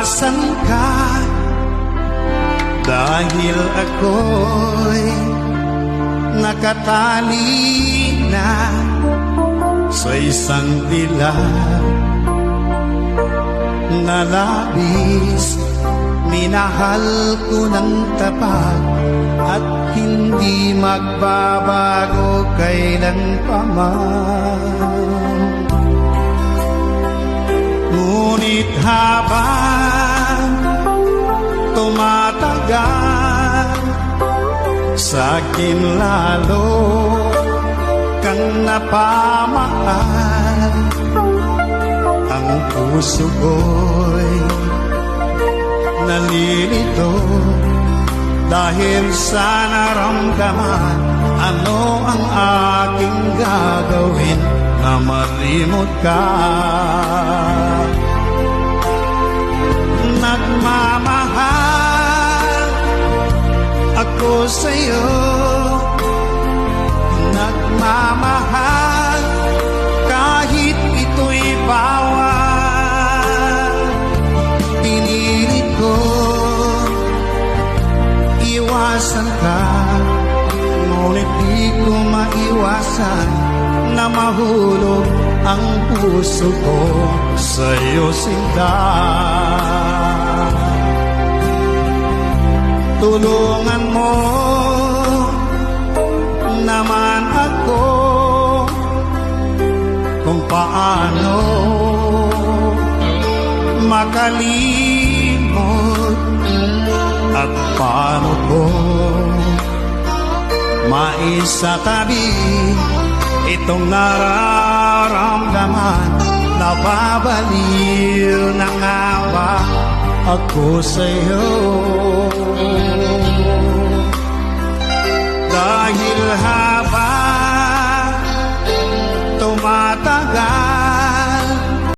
Iwasan ka dahil ako'y nakatali na sa isang dilag na labis. Minahal ko ng tapat at hindi magbabago kailanpaman. Ngunit habang tumatagal, sa'kin lalo kang napamahal. Ang puso ko'y nalilito dahil sa naramdaman. Ano ang aking gagawin na malimot ka? Nagmamahal ako sa'yo, nagmamahal kahit ito'y bawal. Pinilit ko iwasan ka, ngunit di ko maiwasan na mahulog ang puso ko sa'yo, sinta. Tulungan mo naman ako kung paano makalimot at paano ko maisatabi itong nararamdaman. Nababaliw na nga ba ako sa'yo? Dahil habang tumatagal,